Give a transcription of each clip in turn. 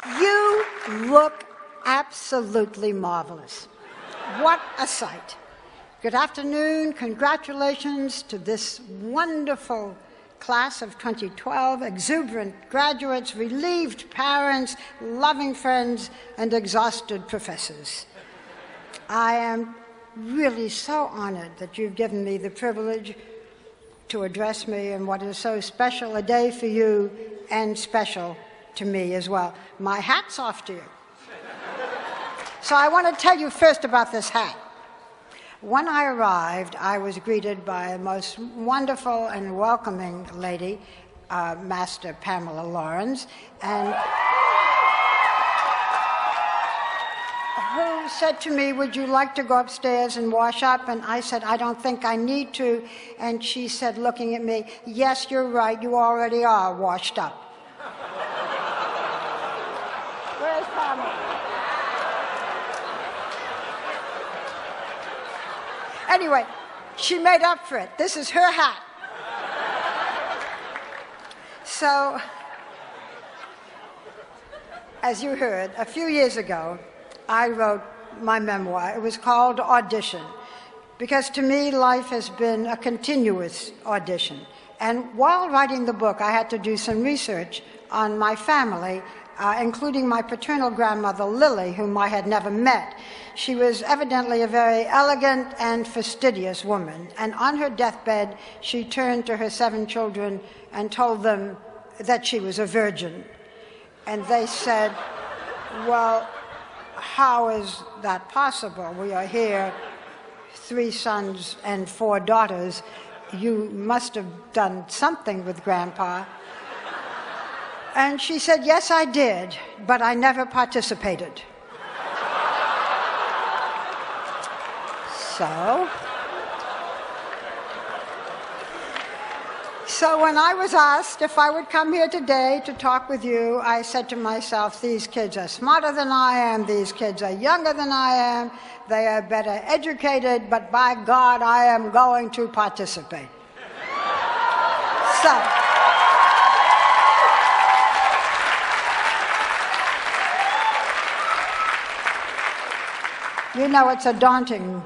You look absolutely marvelous. What a sight. Good afternoon. Congratulations to this wonderful class of 2012, exuberant graduates, relieved parents, loving friends, and exhausted professors. I am really so honored that you've given me the privilege to address me in what is so special a day for you and special to me as well. My hat's off to you. So I want to tell you first about this hat. When I arrived, I was greeted by a most wonderful and welcoming lady, Master Pamela Lawrence, and who said to me, "Would you like to go upstairs and wash up?" And I said, "I don't think I need to." And she said, looking at me, "Yes, you're right, you already are washed up." Where's Pamela? Anyway, she made up for it. This is her hat. So, as you heard, a few years ago, I wrote my memoir. It was called Audition, because to me, life has been a continuous audition. And while writing the book, I had to do some research on my family, including my paternal grandmother, Lily, whom I had never met. She was evidently a very elegant and fastidious woman, and on her deathbed, she turned to her 7 children and told them that she was a virgin. And they said, "Well, how is that possible? We are here, 3 sons and 4 daughters. You must have done something with Grandpa." And she said, "Yes, I did, but I never participated." So when I was asked if I would come here today to talk with you, I said to myself, these kids are smarter than I am, these kids are younger than I am, they are better educated, but by God, I am going to participate. So, you know, it's a daunting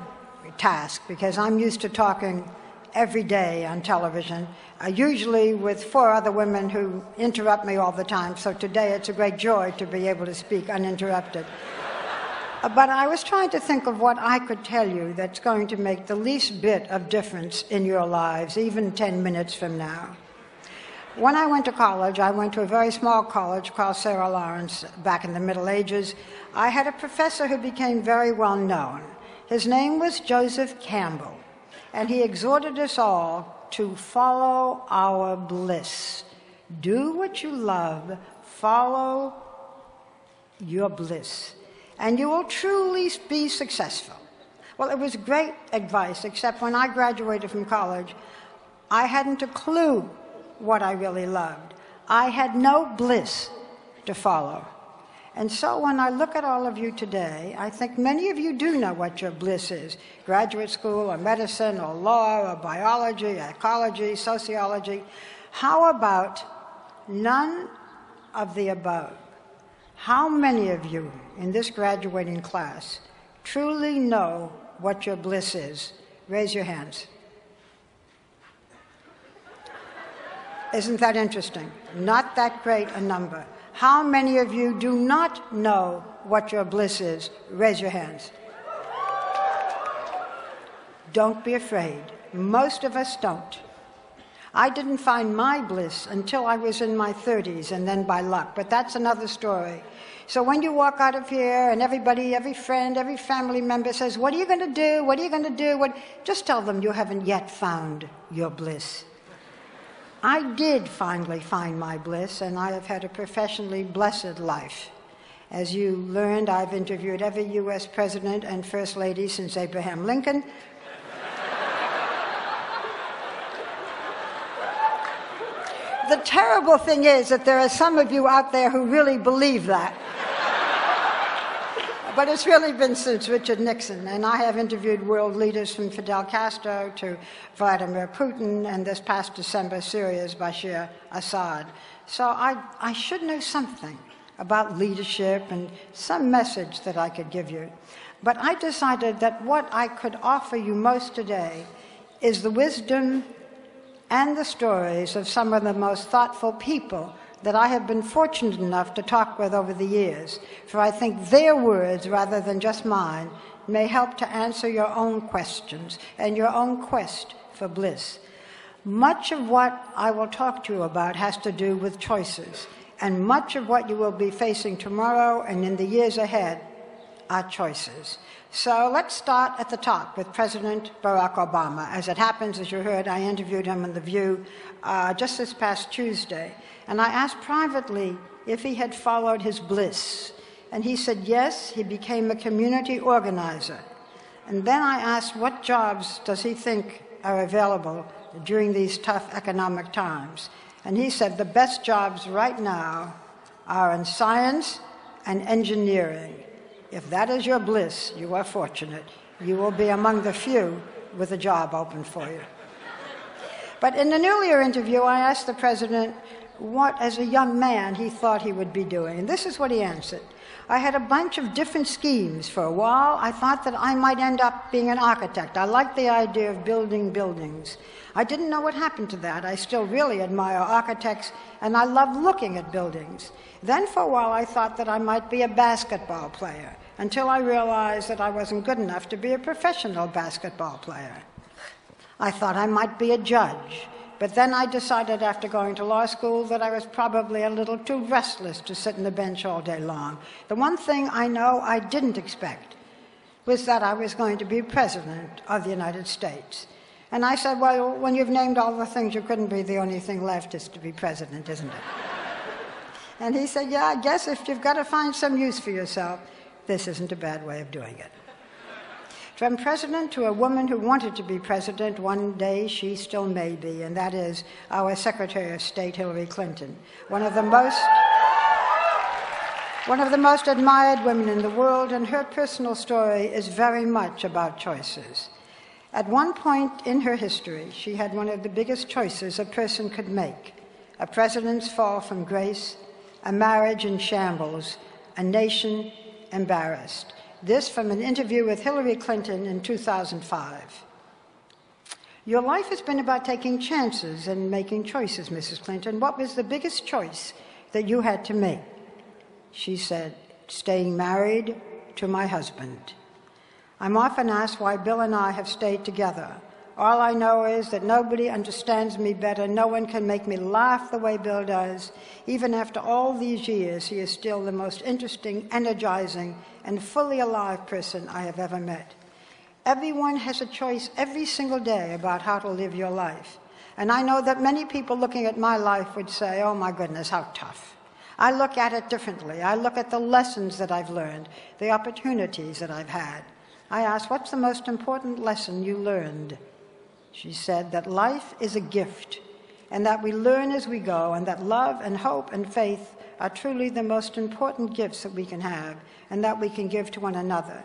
task because I'm used to talking every day on television, usually with 4 other women who interrupt me all the time. So today it's a great joy to be able to speak uninterrupted. But I was trying to think of what I could tell you that's going to make the least bit of difference in your lives, even 10 minutes from now. When I went to college, I went to a very small college called Sarah Lawrence back in the Middle Ages. I had a professor who became very well known. His name was Joseph Campbell, and he exhorted us all to follow our bliss. Do what you love, follow your bliss, and you will truly be successful. Well, it was great advice, except when I graduated from college, I hadn't a clue what I really loved. I had no bliss to follow. And so when I look at all of you today, I think many of you do know what your bliss is. Graduate school or medicine or law or biology, ecology, sociology. How about none of the above? How many of you in this graduating class truly know what your bliss is? Raise your hands. Isn't that interesting? Not that great a number. How many of you do not know what your bliss is? Raise your hands. Don't be afraid. Most of us don't. I didn't find my bliss until I was in my 30s, and then by luck, but that's another story. So when you walk out of here and everybody, every friend, every family member says, "What are you going to do? What are you going to do?" Just tell them you haven't yet found your bliss. I did finally find my bliss, and I have had a professionally blessed life. As you learned, I've interviewed every U.S. president and first lady since Abraham Lincoln. The terrible thing is that there are some of you out there who really believe that. But it's really been since Richard Nixon, and I have interviewed world leaders from Fidel Castro to Vladimir Putin, and this past December, Syria's Bashar Assad. So I should know something about leadership and some message that I could give you. But I decided that what I could offer you most today is the wisdom and the stories of some of the most thoughtful people that I have been fortunate enough to talk with over the years, for I think their words, rather than just mine, may help to answer your own questions and your own quest for bliss. Much of what I will talk to you about has to do with choices, and much of what you will be facing tomorrow and in the years ahead are choices. So let's start at the top with President Barack Obama. As it happens, as you heard, I interviewed him on The View just this past Tuesday. And I asked privately if he had followed his bliss. And he said yes, he became a community organizer. And then I asked what jobs does he think are available during these tough economic times. And he said the best jobs right now are in science and engineering. If that is your bliss, you are fortunate. You will be among the few with a job open for you. But in an earlier interview, I asked the president what, as a young man, he thought he would be doing. And this is what he answered. I had a bunch of different schemes for a while. I thought that I might end up being an architect. I liked the idea of building buildings. I didn't know what happened to that. I still really admire architects, and I love looking at buildings. Then for a while I thought that I might be a basketball player, until I realized that I wasn't good enough to be a professional basketball player. I thought I might be a judge, but then I decided after going to law school that I was probably a little too restless to sit on the bench all day long. The one thing I know I didn't expect was that I was going to be president of the United States. And I said, well, when you've named all the things you couldn't be, the only thing left is to be president, isn't it? And he said, yeah, I guess if you've got to find some use for yourself, this isn't a bad way of doing it. From president to a woman who wanted to be president, one day she still may be, and that is our Secretary of State, Hillary Clinton, one of the most admired women in the world, and her personal story is very much about choices. At one point in her history, she had one of the biggest choices a person could make: a president's fall from grace, a marriage in shambles, a nation embarrassed. This from an interview with Hillary Clinton in 2005. Your life has been about taking chances and making choices, Mrs. Clinton. What was the biggest choice that you had to make? She said, staying married to my husband. I'm often asked why Bill and I have stayed together. All I know is that nobody understands me better. No one can make me laugh the way Bill does. Even after all these years, he is still the most interesting, energizing, and fully alive person I have ever met. Everyone has a choice every single day about how to live your life. And I know that many people looking at my life would say, oh my goodness, how tough. I look at it differently. I look at the lessons that I've learned, the opportunities that I've had. I asked, what's the most important lesson you learned? She said that life is a gift, and that we learn as we go, and that love and hope and faith are truly the most important gifts that we can have, and that we can give to one another.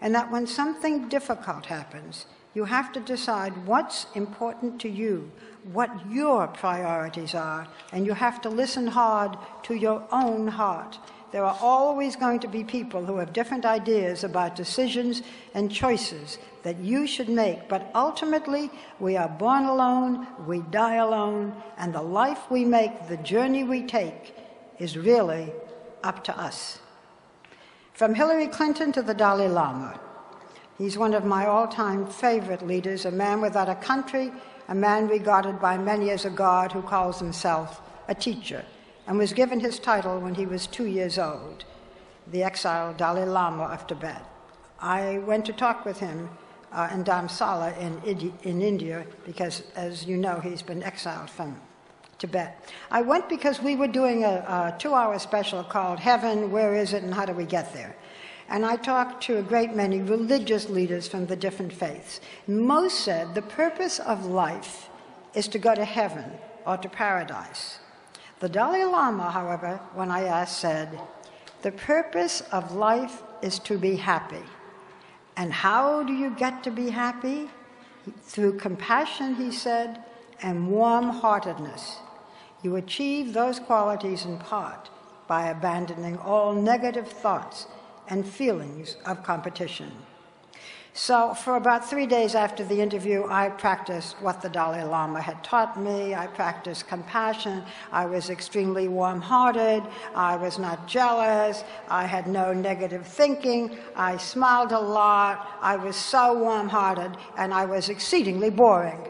And that when something difficult happens, you have to decide what's important to you, what your priorities are, and you have to listen hard to your own heart. There are always going to be people who have different ideas about decisions and choices that you should make, but ultimately we are born alone, we die alone, and the life we make, the journey we take, is really up to us. From Hillary Clinton to the Dalai Lama, he's one of my all-time favorite leaders, a man without a country, a man regarded by many as a god who calls himself a teacher, and was given his title when he was 2 years old, the exiled Dalai Lama of Tibet. I went to talk with him in Dharamsala in India because, as you know, he's been exiled from Tibet. I went because we were doing a 2-hour special called Heaven, Where Is It and How Do We Get There? And I talked to a great many religious leaders from the different faiths. Most said the purpose of life is to go to heaven or to paradise. The Dalai Lama, however, when I asked, said, the purpose of life is to be happy. And how do you get to be happy? Through compassion, he said, and warm-heartedness. You achieve those qualities in part by abandoning all negative thoughts and feelings of competition. So for about 3 days after the interview, I practiced what the Dalai Lama had taught me. I practiced compassion. I was extremely warm-hearted. I was not jealous. I had no negative thinking. I smiled a lot. I was so warm-hearted, and I was exceedingly boring.